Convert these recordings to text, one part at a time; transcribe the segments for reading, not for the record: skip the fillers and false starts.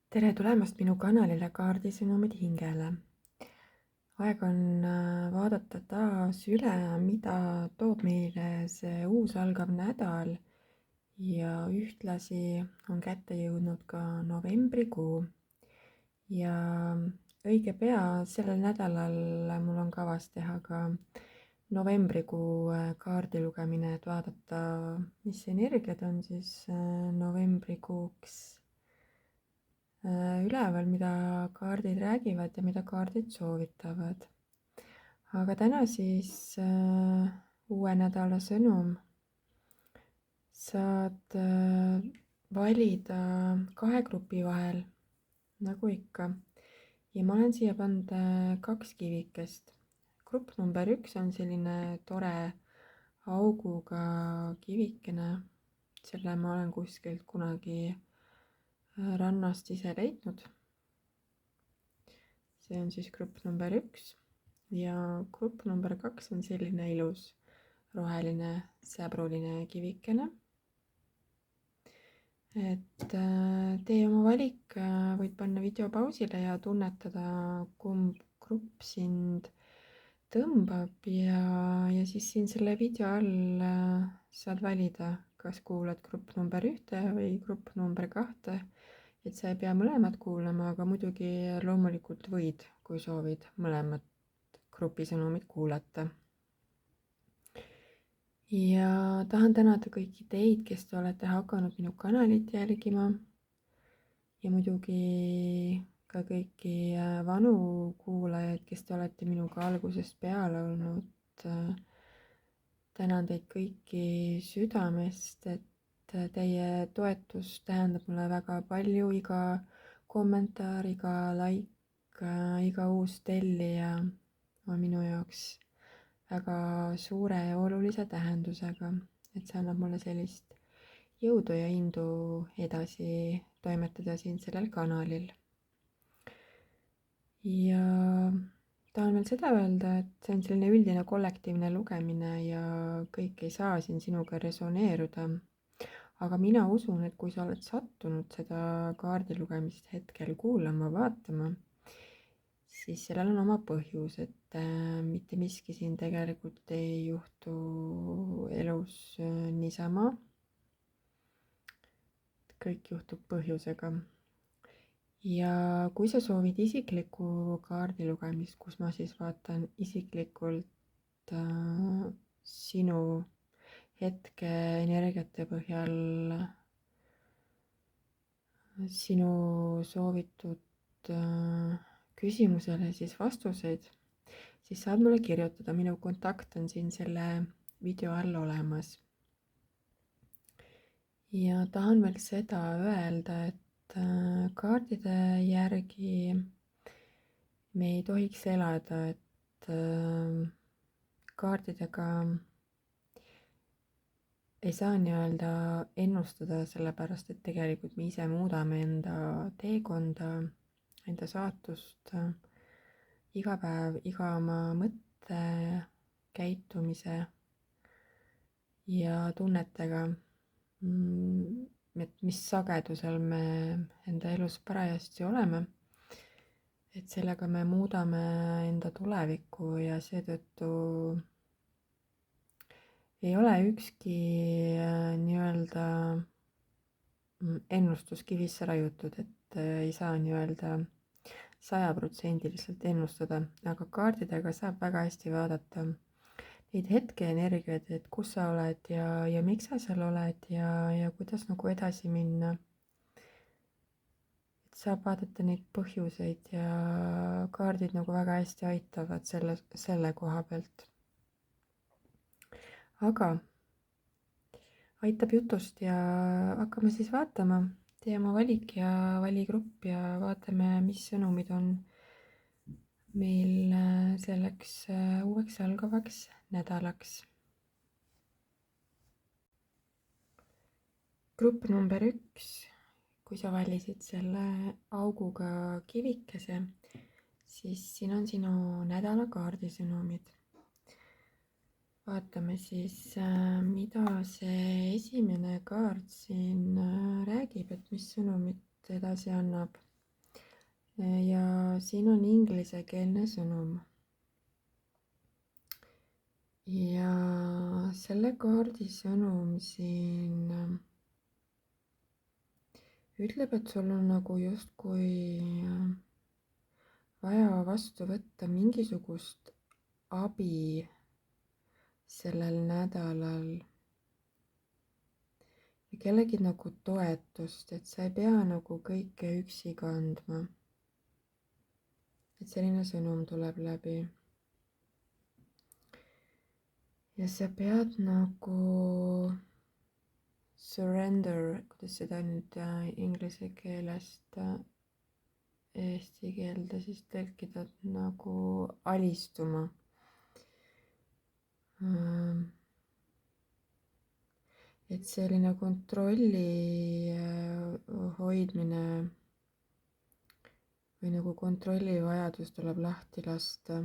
tere tulemast minu kanalile Kaardisõnumid hingele. Aeg on vaadata taas üle, mida toob meile see uus algav nädal ja ühtlasi on kätte jõudnud ka novembrikuu. Ja õige pea sellel nädalal mul on kavas teha ka novembrikuu kaardi lugemine, et vaadata, mis energiad on siis novembrikuuks üleval, mida kaardid räägivad ja mida kaardid soovitavad. Aga täna siis uue nädala sõnum. Saad valida kahe grupi vahel, nagu ikka. Ja ma olen siia pannud 2 kivikest. Grupp number 1 on selline tore auguga kivikene. Selle ma olen kuskilt kunagi rannast ise leidnud. See on siis grupp number 1 ja grupp number 2 on selline ilus roheline säbruline kivikene. Et tee oma valik, võid panna video pausile ja tunnetada, kumb grupp sind tõmbab ja siis siin selle video all saad valida, kas kuulad grupp number 1 või grupp number 2. Et sa ei pea mõlemad kuulama, aga muidugi loomulikult võid, kui soovid, mõlemad grupi sõnumid kuulata. Ja tahan tänada kõiki teid, kes te olete hakanud minu kanalit jälgima ja muidugi ka kõiki vanu kuulajaid, kes te olete minuga algusest peale olnud. Tänan teid kõiki südamest, et teie toetus tähendab mulle väga palju, iga kommentaar, iga like, iga uus tellija on minu jaoks väga suure ja olulise tähendusega, et see annab mulle sellist jõudu ja indu edasi toimetada siin sellel kanalil. Ja tahan veel seda öelda, et see on selline üldine kollektiivne lugemine ja kõik ei saa siin sinuga resoneeruda. Aga mina usun, et kui sa oled sattunud seda kaardilugemist hetkel kuulama, vaatama, siis sellel on oma põhjus, et mitte miski siin tegelikult ei juhtu elus niisama. Kõik juhtub põhjusega. Ja kui sa soovid isiklikku kaardilugemist, kus ma siis vaatan isiklikult sinu hetke energiate põhjal sinu soovitud küsimusele siis vastuseid, siis saad mulle kirjutada, minu kontakt on siin selle video all olemas. Ja tahan veel seda öelda, et kaardide järgi me ei tohiks elada, et kaardidega ei saa nii-öelda ennustada, sellepärast et tegelikult me ise muudame enda teekonda, enda saatust iga päev, iga oma mõtte, käitumise ja tunnetega, et mis sagedusel me enda elus parajasti oleme. Et sellega me muudame enda tulevikku ja seetõttu ei ole ükski nii-öelda ennustus kivisse raiutud, et ei saa nii-öelda 100% ennustada, aga kaardidega saab väga hästi vaadata neid hetkeenergiaid, et kus sa oled ja miks sa seal oled ja kuidas nagu edasi minna. Et saab vaadata neid põhjuseid ja kaardid nagu väga hästi aitavad selle koha pealt. Aga aitab jutust ja hakkame siis vaatama. Tee oma valik ja vali grupp ja vaatame, mis sõnumid on meil selleks uueks algavaks nädalaks. Grupp number 1, kui sa valisid selle auguga kivikese, siis siin on sinu nädala kaardisõnumid. Vaatame siis, mida see esimene kaart siin räägib, et mis sõnumit edasi annab. ja siin on inglisekeelne sõnum. Ja selle kaardi sõnum siin ütleb, et sul on nagu justkui vaja vastu võtta mingisugust abi sellel nädalal ja kellegi nagu toetust, et sa ei pea nagu kõike üksi kandma. Et selline sõnum tuleb läbi. Ja sa pead nagu surrender, kuidas seda nüüd inglise keelest eesti keelde siis tõlkida, nagu alistuma. Et selline kontrolli hoidmine või nagu kontrollivajadus tuleb lahti lasta.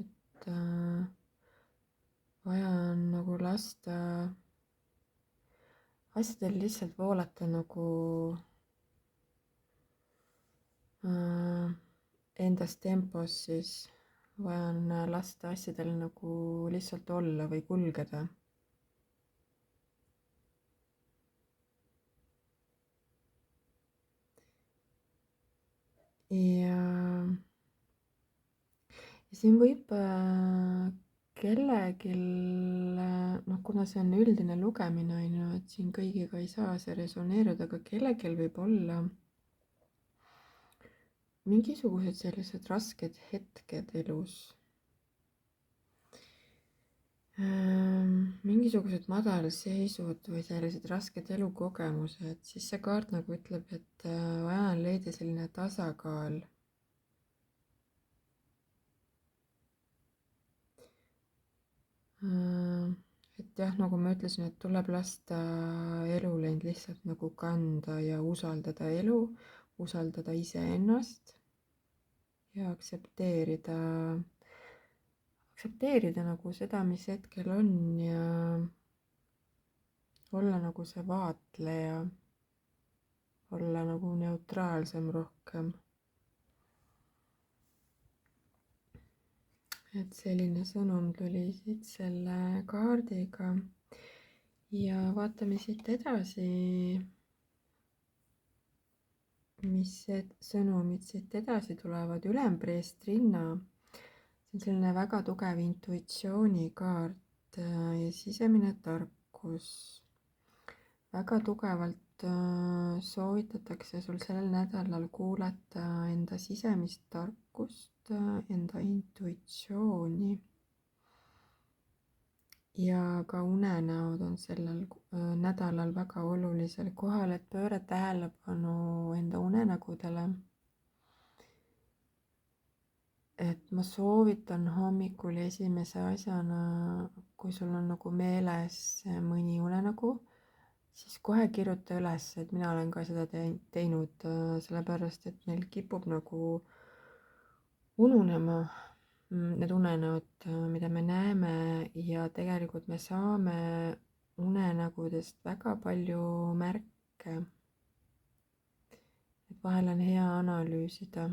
Et vaja on nagu lasta asjadel lihtsalt voolata nagu endas tempos, siis vaja on lasta asjadel nagu lihtsalt olla või kulgeda. Ja siin võib kellelgi, noh, kuna see on üldine lugemine, on ju, et siin kõigiga ei saa see resoneeruda, aga kellelgi võib olla mingisugused sellised rasked hetked elus. Mingisugused madalseisud või sellised rasked elukogemused, siis see kaart nagu ütleb, et vaja on leida selline tasakaal. Et jah, nagu ma ütlesin, et tuleb lasta elul end lihtsalt nagu kanda ja usaldada elu, usaldada iseennast ja aktsepteerida nagu seda, mis hetkel on ja olla nagu see vaatleja, olla nagu neutraalsem rohkem. Et selline sõnum tuli siit selle kaardiga ja vaatame siit edasi, mis sõnumid siit edasi tulevad. Ülempreestrinna, see on selline väga tugev intuitsioonikaart ja sisemine tarkus. Väga tugevalt soovitatakse sul sellel nädalal kuulata enda sisemist tarkust, enda intuitsiooni. Ja ka unenäod on sellel nädalal väga olulisel kohal, et pööra tähelepanu enda unenägudele. Et ma soovitan hommikul esimese asjana, kui sul on nagu meeles mõni unenägu, siis kohe kirjuta üles, et mina olen ka seda teinud, sellepärast et meil kipub nagu ununema need unenäod, mida me näeme ja tegelikult me saame unenägudest väga palju märke. Et vahel on hea analüüsida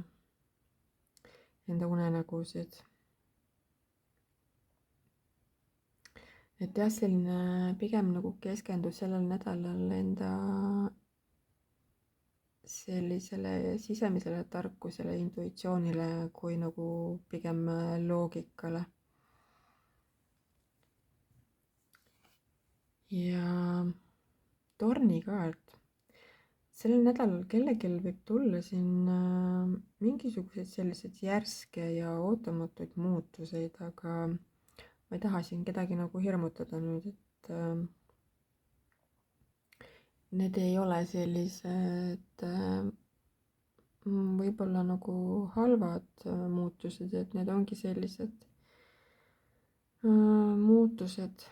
enda unenägusid. Et jah, selline pigem nagu keskendus sellel nädalal enda sellisele sisemisele tarkusele, intuitsioonile kui nagu pigem loogikale. Ja tornikaart. Sellel nädalal kellelgi võib tulla siin mingisugused sellised järske ja ootamatuid muutuseid, aga ma ei taha siin kedagi nagu hirmutada nüüd, et need ei ole sellised võib-olla nagu halvad muutused, et need ongi sellised muutused,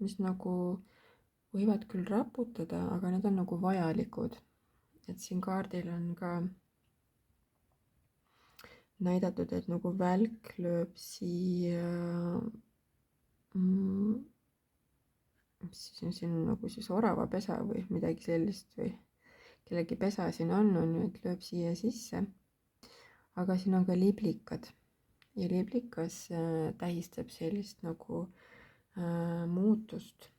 mis nagu võivad küll raputada, aga need on nagu vajalikud. Et siin kaardil on ka näidatud, et nagu välk lööb siia, mis siis on siin nagu siis oravapesa või midagi sellist või kellegi pesa siin on ju, et lööb siia sisse. Aga siin on ka liblikad ja liblikas tähistab sellist nagu muutust,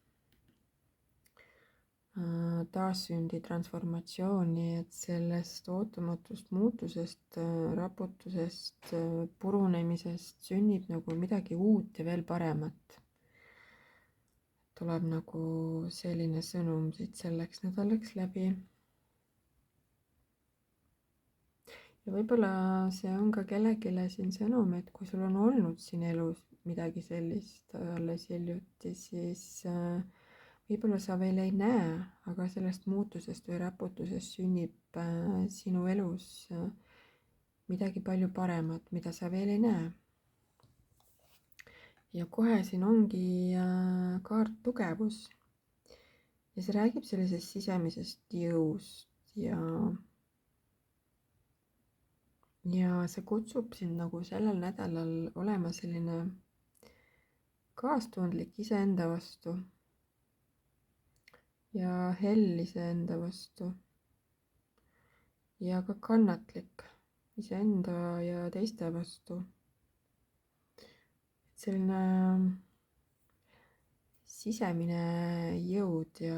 taassündi, transformatsiooni, et sellest ootamatust muutusest, raputusest, purunemisest sünnib nagu midagi uut ja veel paremat. Tuleb nagu selline sõnum siit selleks nädalaks läbi. Ja võib-olla see on ka kellelegi siin sõnum, et kui sul on olnud siin elus midagi sellist alles hiljuti, siis võib-olla sa veel ei näe, aga sellest muutusest või raputusest sünnib sinu elus midagi palju paremat, mida sa veel ei näe. Ja kohe siin ongi kaart tugevus. Ja see räägib sellisest sisemisest jõust ja see kutsub sind nagu sellel nädalal olema selline kaastundlik iseenda vastu ja hell iseenda vastu ja ka kannatlik iseenda ja teiste vastu. Selline sisemine jõud ja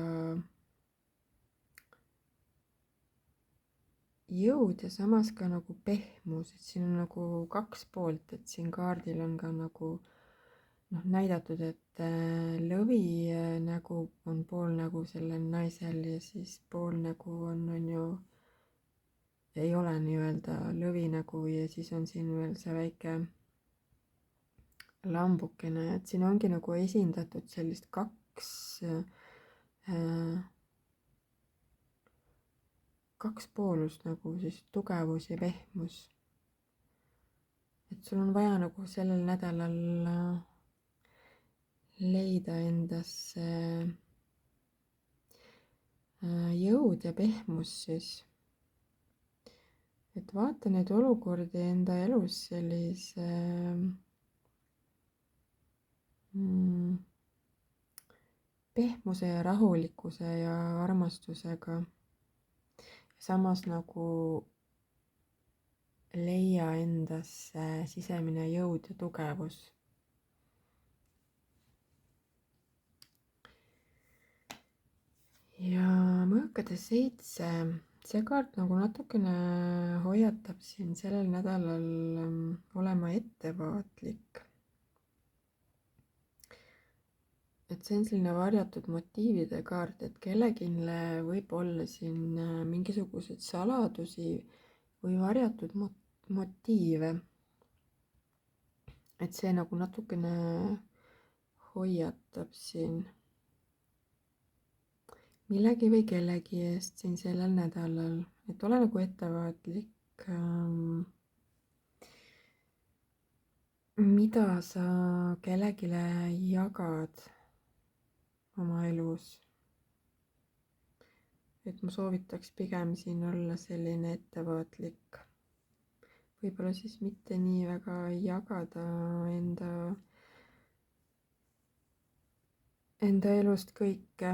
samas ka nagu pehmus, et siin on nagu kaks poolt, et siin kaardil on ka nagu näidatud, et lõvi nägu on pool nägu sellel naisel ja siis pool nägu on ju, ei ole nii-öelda lõvi nägu ja siis on siin veel see väike lambukene, et siin ongi nagu esindatud sellist kaks poolust nagu siis tugevus ja pehmus. Et sul on vaja nagu sellel nädalal leida endasse jõud ja pehmus siis. Et vaata neid olukordi enda elus sellise pehmuse ja rahulikkuse ja armastusega. Samas nagu leia endasse sisemine jõud ja tugevus. Ja mõõkade 7, see kaart nagu natukene hoiatab siin sellel nädalal olema ettevaatlik. Et see on selline varjatud motiivide kaart, et kellelegi võib olla siin mingisuguseid saladusi või varjatud motiive. Et see nagu natukene hoiatab siin millegi või kellegi eest siin sellel nädalal, et ole nagu ettevaatlik, mida sa kellelegi jagad oma elus. Et ma soovitaks pigem siin olla selline ettevaatlik. Võib-olla siis mitte nii väga jagada enda elust kõike.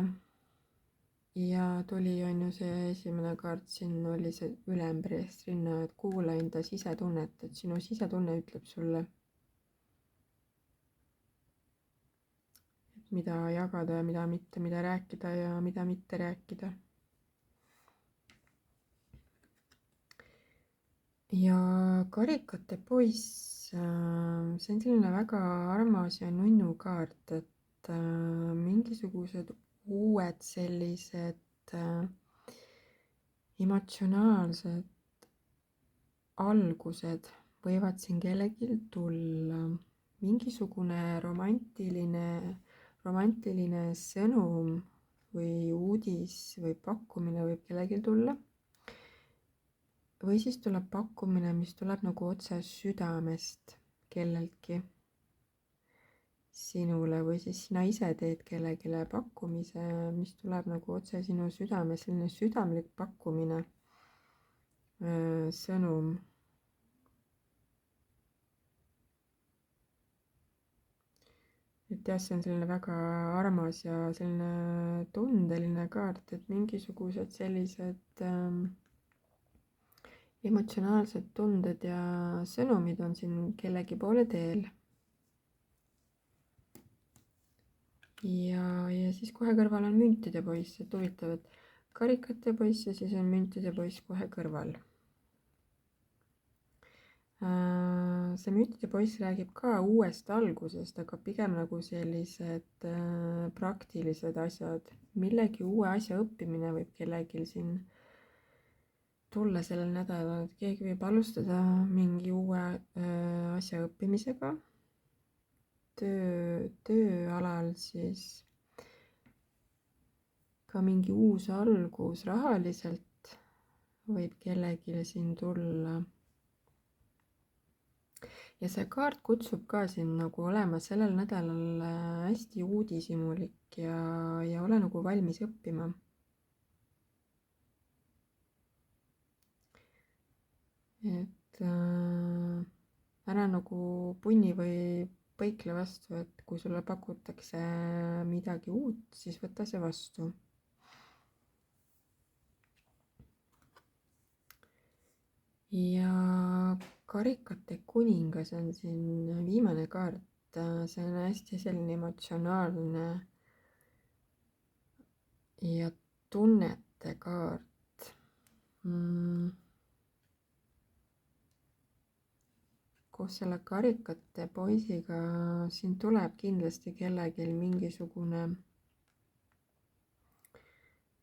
Ja tuli on ju see esimene kaart siin oli see ülempreestrinna, et kuula enda sisetunnet, et sinu sisetunne ütleb sulle, mida jagada ja mida mitte, mida rääkida ja mida mitte rääkida. Ja karikate poiss, see on selline väga armas ja nunnu kaart, et mingisugused uued sellised emotsionaalsed algused võivad siin kellelgi tulla. Mingisugune romantiline sõnum või uudis või pakkumine võib kellelgi tulla. Või siis tuleb pakkumine, mis tuleb nagu otse südamest kelleltki sinule või siis sina ise teed kellelegi pakkumise, mis tuleb nagu otse sinu südames, selline südamlik pakkumine, sõnum. et jah, see on selline väga armas ja selline tundeline kaart, et mingisugused sellised emotsionaalsed tunded ja sõnumid on siin kellegi poole teel. ja siis kohe kõrval on müntide poiss, et huvitav, et karikate poiss ja siis on müntide poiss kohe kõrval. See müntide poiss räägib ka uuest algusest, aga pigem nagu sellised praktilised asjad, millegi uue asja õppimine võib kellelgi siin tulla sellel nädalal, et keegi võib alustada mingi uue asja õppimisega tööalal, siis ka mingi uus algus rahaliselt võib kellelegi siin tulla. Ja see kaart kutsub ka siin nagu olema sellel nädalal hästi uudishimulik ja ole nagu valmis õppima. Et ära nagu punni või põikle vastu, et kui sulle pakutakse midagi uut, siis võta see vastu. Ja karikate kuningas on siin viimane kaart, see on hästi selline emotsionaalne ja tunnete kaart. Koos selle karikate poisiga siin tuleb kindlasti kellelgi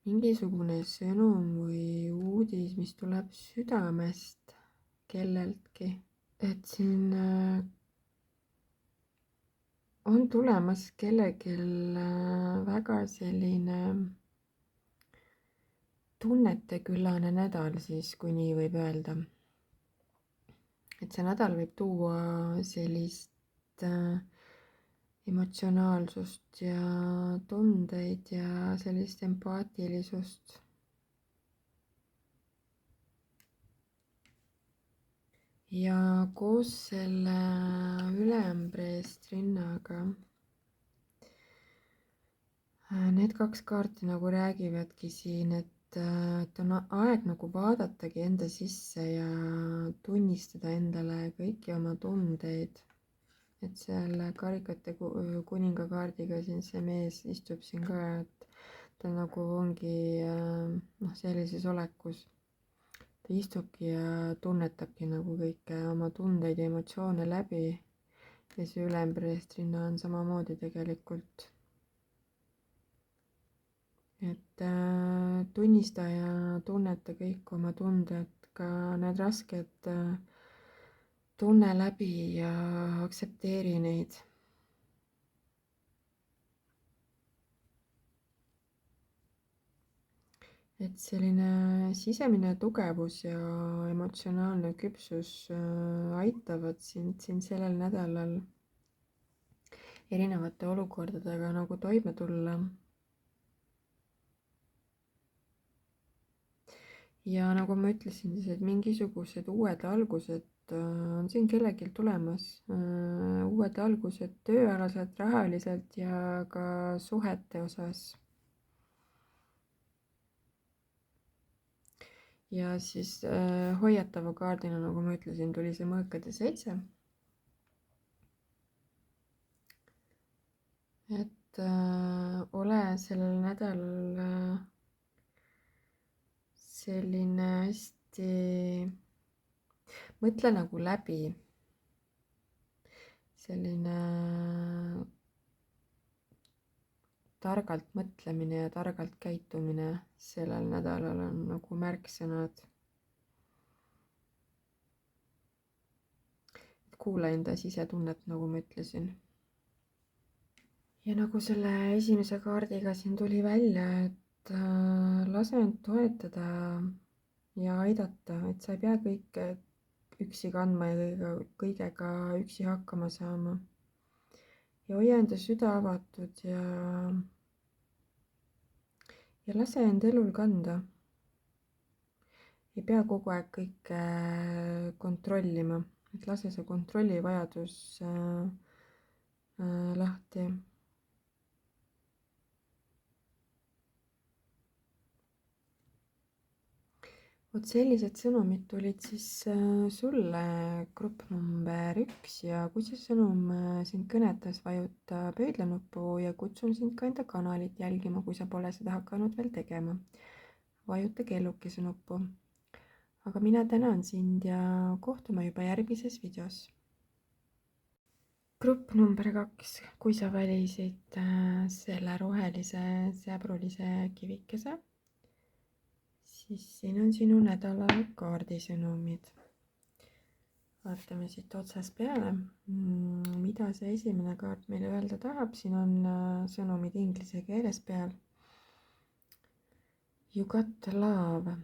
mingisugune sõnum või uudis, mis tuleb südamest kelleltki. Et siin on tulemas kellelgi väga selline tunneteküllane nädal siis, kui nii võib öelda. Et see nädal võib tuua sellist emotsionaalsust ja tundeid ja sellist empaatilisust. Ja koos selle ülempreestrinnaga need kaks kaarti nagu räägivadki siin, et on aeg nagu vaadatagi enda sisse ja tunnistada endale kõiki oma tundeid. Et selle karikate kuninga kaardiga siin see mees istub siin ka, et ta nagu ongi sellises olekus. Ta istubki ja tunnetabki nagu kõike oma tundeid ja emotsioone läbi. Ja see ülempreestrinna on samamoodi tegelikult. Et tunnista ja tunneta kõik oma tunded, ka need rasked tunne läbi ja aktsepteeri neid. Et selline sisemine tugevus ja emotsionaalne küpsus aitavad sind siin sellel nädalal erinevate olukordadega nagu toime tulla. Ja nagu ma ütlesin, siis et mingisugused uued algused on siin kellelgi tulemas. Uued algused tööalaselt, rahaliselt ja ka suhete osas. Ja siis hoiatava kaardina, nagu ma ütlesin, tuli see mõõkade 7. Et ole sellel nädalal selline hästi, mõtle nagu läbi, selline targalt mõtlemine ja targalt käitumine sellel nädalal on nagu märksõnad. Kuula enda sisetunnet, nagu ma ütlesin. Ja nagu selle esimese kaardiga siin tuli välja, et lase end toetada ja aidata, et sa ei pea kõike üksi kandma ja kõigega üksi hakkama saama. Ja hoia enda süda avatud ja lase end elul kanda. Ei pea kogu aeg kõike kontrollima, et lase see kontrollivajadus lahti. Vot sellised sõnumid tulid siis sulle, grupp number 1 ja kui see sõnum sind kõnetas, vajuta pöidlanuppu ja kutsun sind ka enda kanalit jälgima, kui sa pole seda hakanud veel tegema. Vajuta kellukese nuppu. Aga mina tänan sind ja kohtume juba järgmises videos. Grupp number 2, kui sa valisid selle rohelise säbrulise kivikese, siis siin on sinu nädala kaardisõnumid. Vaatame siit otsast peale, mida see esimene kaart meile öelda tahab. Siin on sõnumid inglise keeles peal. You got love.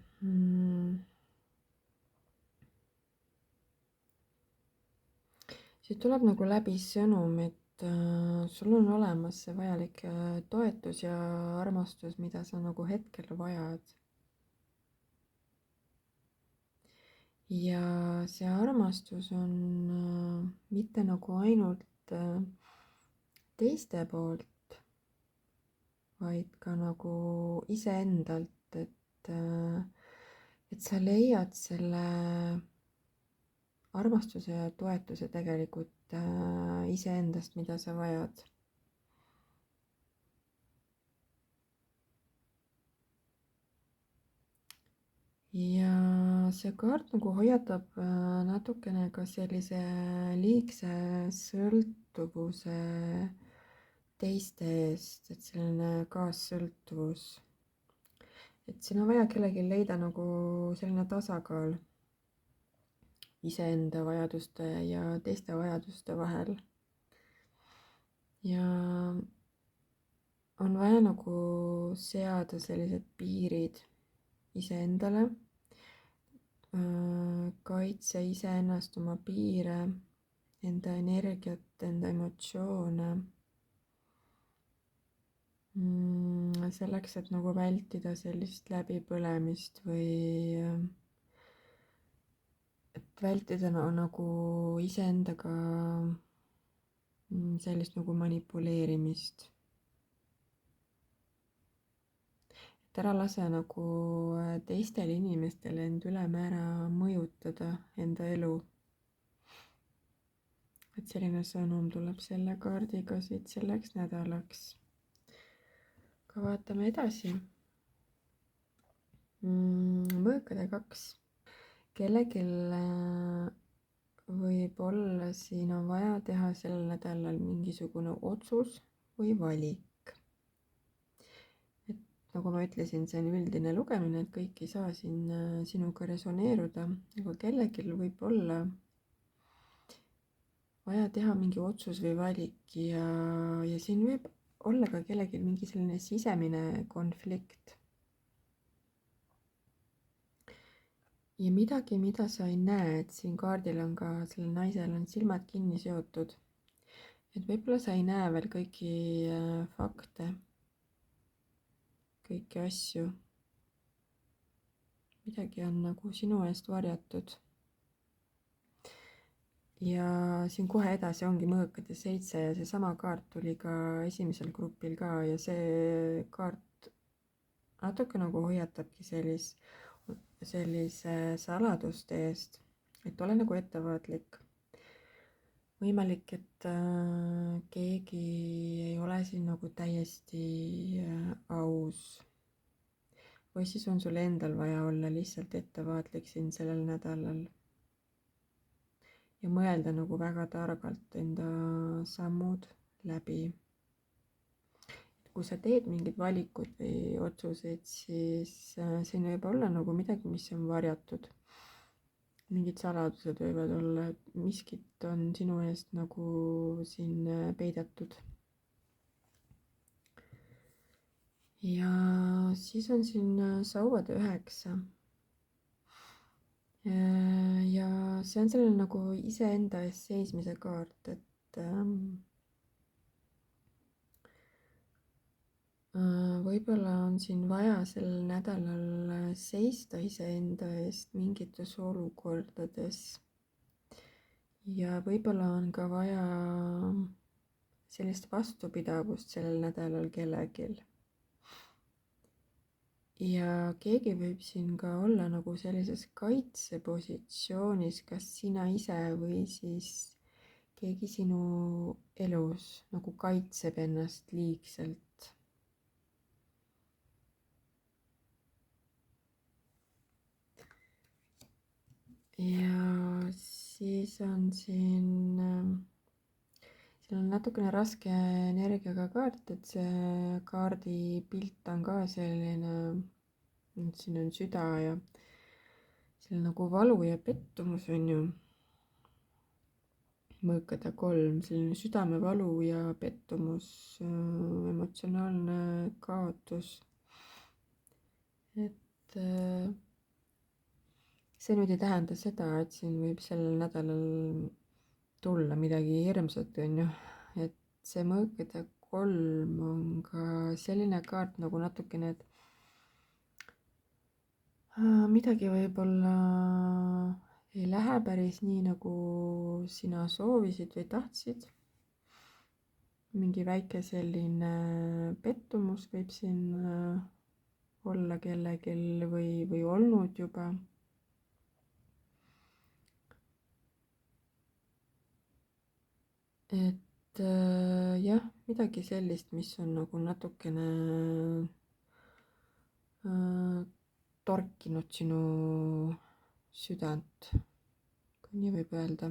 Siit tuleb nagu läbi sõnum, et sul on olemas see vajalik toetus ja armastus, mida sa nagu hetkel vajad. Ja see armastus on mitte nagu ainult teiste poolt, vaid ka nagu iseendalt, et sa leiad selle armastuse ja toetuse tegelikult iseendast, mida sa vajad. Ja see kaart nagu hoiatab natukene ka sellise liigse sõltuvuse teiste eest, et selline kaassõltuvus. Et siin on vaja kellelgi leida nagu selline tasakaal iseenda vajaduste ja teiste vajaduste vahel. Ja on vaja nagu seada sellised piirid iseendale, kaitse iseennast, oma piire, enda energiat, enda emotsioone. Selleks, et nagu vältida sellist läbipõlemist või et vältida nagu iseendaga sellist nagu manipuleerimist. Et ära lase nagu teistel inimestel end ülemäära mõjutada enda elu. Et selline sõnum tuleb selle kaardiga siit selleks nädalaks. Aga vaatame edasi. Mõõkade 2. Kellelgi võib-olla siin on vaja teha sel nädalal mingisugune otsus või valik. Nagu ma ütlesin, see on üldine lugemine, et kõik ei saa siin sinuga resoneeruda, aga kellelgi võib olla vaja teha mingi otsus või valik ja siin võib olla ka kellelgi mingi selline sisemine konflikt. Ja midagi, mida sa ei näe, et siin kaardil on ka, sellel naisel on silmad kinni seotud. Et võib-olla sa ei näe veel kõiki fakte, kõiki asju. Midagi on nagu sinu eest varjatud. Ja siin kohe edasi ongi mõõkade 7 ja seesama kaart tuli ka esimesel grupil ka ja see kaart natuke nagu hoiatabki sellise saladuste eest, et ole nagu ettevaatlik. Võimalik, et keegi ei ole siin nagu täiesti aus. Või siis on sul endal vaja olla lihtsalt ettevaatlik siin sellel nädalal. Ja mõelda nagu väga targalt enda sammud läbi. Kui sa teed mingid valikud või otsuseid, siis siin võib olla nagu midagi, mis on varjatud. Mingid saladused võivad olla, et miskit on sinu eest nagu siin peidetud. Ja siis on siin sauade 9. Ja see on selline nagu iseenda eest seismise kaart, et võib-olla on siin vaja sel nädalal seista iseenda eest mingites olukordades. Ja võib-olla on ka vaja sellist vastupidavust sellel nädalal kellelgi. ja keegi võib siin ka olla nagu sellises kaitsepositsioonis, kas sina ise või siis keegi sinu elus nagu kaitseb ennast liigselt. ja siis on siin on natukene raske energiaga kaart, et see kaardi pilt on ka selline, siin on süda ja selline nagu valu ja pettumus on ju. mõõkade 3, selline südamevalu ja pettumus, emotsionaalne kaotus. et see nüüd ei tähenda seda, et siin võib sellel nädalal tulla midagi hirmsat, on ju. et see mõõkade 3 on ka selline kaart nagu natukene, et midagi võib-olla ei lähe päris nii, nagu sina soovisid või tahtsid. mingi väike selline pettumus võib siin olla kellelgi või olnud juba. et jah, midagi sellist, mis on nagu natukene torkinud sinu südant, kui nii võib öelda.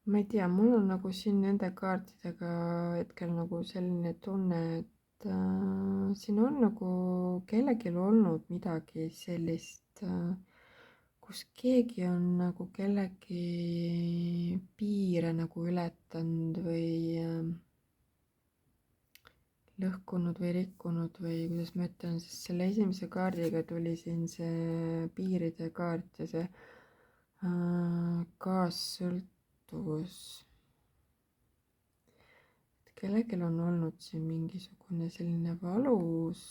ma ei tea, mul on nagu siin nende kaartidega hetkel nagu selline tunne, et siin on nagu kellelgi olnud midagi sellist, kus keegi on nagu kellegi piire nagu ületanud või lõhkunud või rikkunud või kuidas ma ütlen, sest selle esimese kaardiga tuli siin see piiride kaart ja see kaassõltuvus. kellelgi on olnud siin mingisugune selline valus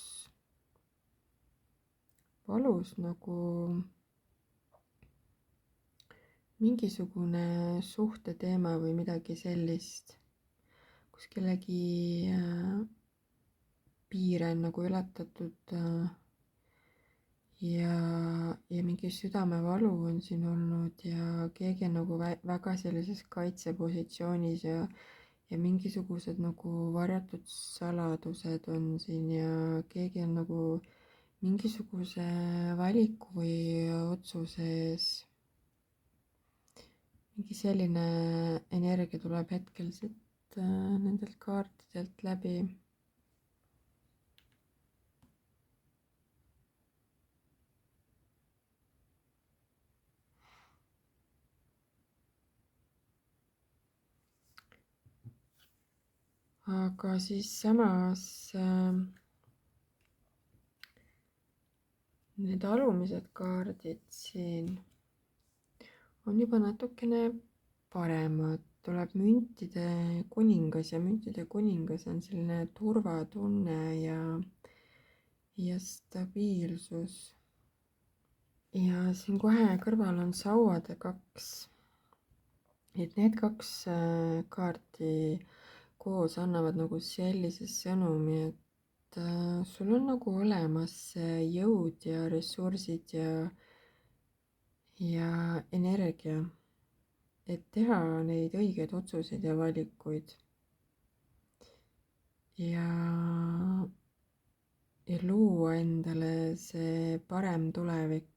nagu mingisugune suhteteema või midagi sellist, kus kellegi piire on nagu ületatud ja mingi südamevalu on siin olnud ja keegi on nagu väga sellises kaitsepositsioonis ja mingisugused nagu varjatud saladused on siin ja keegi on nagu mingisuguse valiku või otsuse ees. mingi selline energia tuleb hetkel siit nendelt kaartidelt läbi. aga siis samas need alumised kaardid siin on juba natukene paremad. tuleb müntide kuningas ja müntide kuningas on selline turvatunne ja stabiilsus. ja siin kohe kõrval on sauade 2. et need 2 kaarti koos annavad nagu sellise sõnumi, et sul on nagu olemas jõud ja ressursid ja energia, et teha neid õigeid otsuseid ja valikuid ja luua endale see parem tulevik.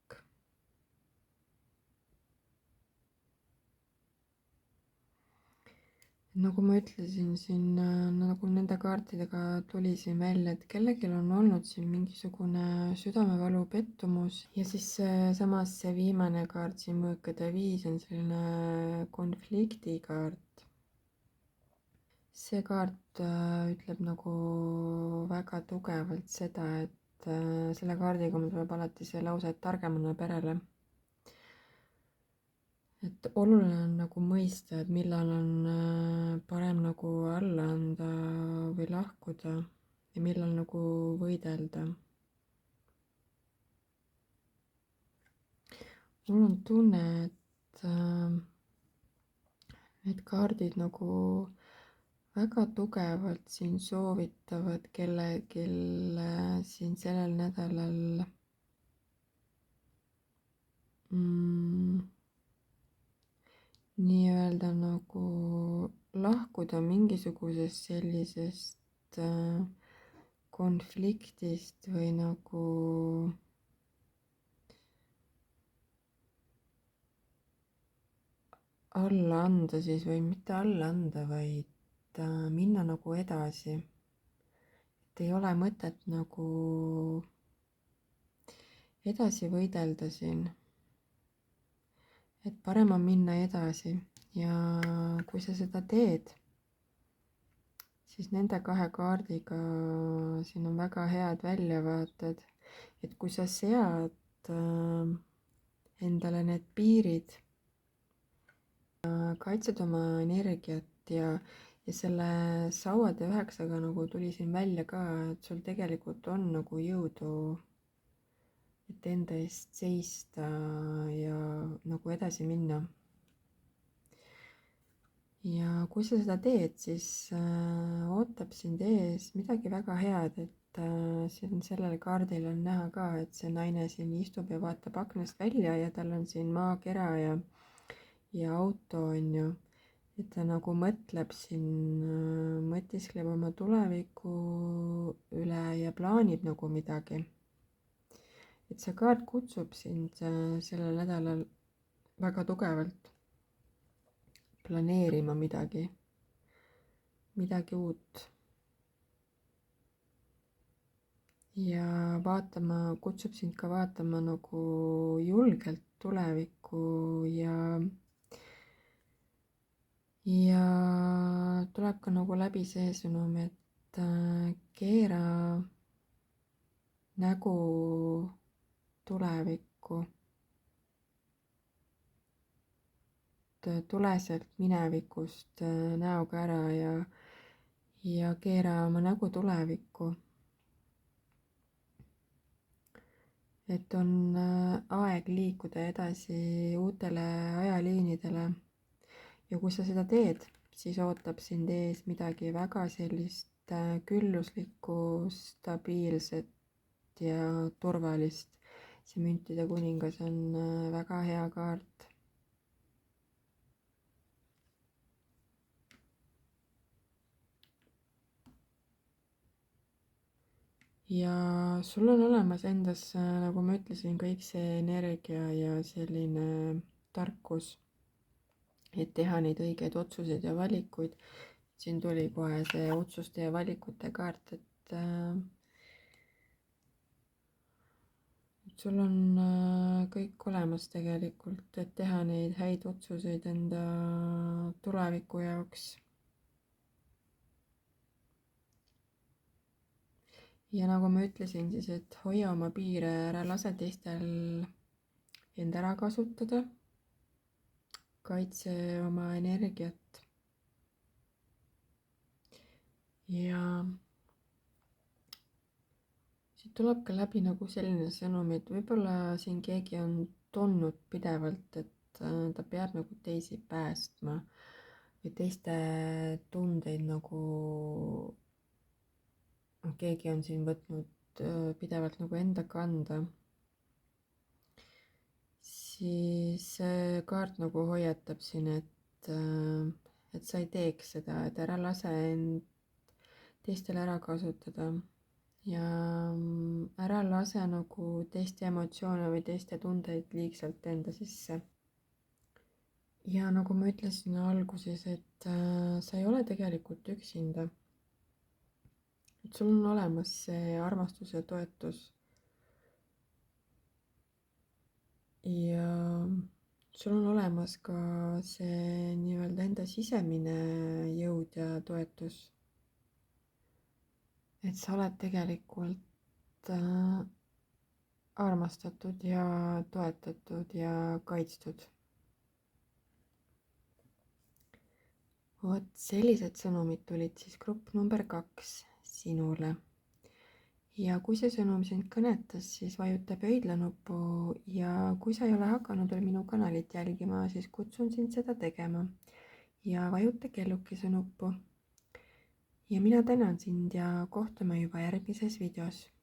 nagu ma ütlesin, siin nagu nende kaartidega tuli siin välja, et kellelgi on olnud siin mingisugune südamevalu, pettumus ja siis samas see viimane kaart siin, mõõkade 5 on selline konfliktikaart. see kaart ütleb nagu väga tugevalt seda, et selle kaardiga mul tuleb alati see lause, et targemana perele. et oluline on nagu mõista, et millal on parem nagu alla anda või lahkuda ja millal nagu võidelda. mul on tunne, et need kaardid nagu väga tugevalt siin soovitavad kellelgi siin sellel nädalal nii-öelda nagu lahkuda mingisugusest sellisest konfliktist või nagu alla anda siis või mitte alla anda, vaid minna nagu edasi. Et ei ole mõtet nagu edasi võidelda siin. Et parem on minna edasi ja kui sa seda teed, siis nende kahe kaardiga siin on väga head väljavaated. Et kui sa sead endale need piirid, kaitsed oma energiat ja selle sauade üheksaga nagu tuli siin välja ka, et sul tegelikult on nagu jõudu, et enda eest seista ja nagu edasi minna. Ja kui sa seda teed, siis ootab sind ees midagi väga head, et siin sellel kaardil on näha ka, et see naine siin istub ja vaatab aknast välja ja tal on siin maakera ja auto on ju, et ta nagu mõtleb siin, mõtiskleb oma tuleviku üle ja plaanib nagu midagi. Et see kaart kutsub sind sellel nädalal väga tugevalt planeerima midagi uut. Ja vaatama, kutsub sind ka vaatama nagu julgelt tulevikku ja tuleb ka nagu läbi see sõnum, et keera nägu tulevikku. Tule sealt minevikust näoga ära ja keera oma nägu tulevikku. Et on aeg liikuda edasi uutele ajaliinidele. Ja kui sa seda teed, siis ootab sind ees midagi väga sellist külluslikku, stabiilset ja turvalist. See müntide kuningas on väga hea kaart. Ja sul on olemas endas, nagu ma ütlesin, kõik see energia ja selline tarkus, et teha neid õigeid otsuseid ja valikuid. Siin tuli kohe see otsuste ja valikute kaart, et sul on kõik olemas tegelikult, et teha neid häid otsuseid enda tuleviku jaoks. Ja nagu ma ütlesin siis, et hoia oma piire, ära lase teistel end ära kasutada. Kaitse oma energiat. Ja siit tuleb ka läbi nagu selline sõnum, et võib-olla siin keegi on tundnud pidevalt, et ta peab nagu teisi päästma või teiste tundeid nagu keegi on siin võtnud pidevalt nagu enda kanda, siis kaart nagu hoiatab siin, et sa ei teeks seda, et ära lase end teistel ära kasutada ja ära lase nagu teiste emotsioone või teiste tundeid liigselt enda sisse. Ja nagu ma ütlesin alguses, et sa ei ole tegelikult üksinda. Et sul on olemas see armastus ja toetus. Ja sul on olemas ka see nii-öelda enda sisemine jõud ja toetus. Et sa oled tegelikult armastatud ja toetatud ja kaitstud. Vot sellised sõnumid tulid siis grupp number 2 sinule. Ja kui see sõnum sind kõnetas, siis vajuta pöidla nuppu ja kui sa ei ole hakanud veel minu kanalit jälgima, siis kutsun sind seda tegema ja vajuta kellukese nuppu. ja mina tänan sind ja kohtume juba järgmises videos.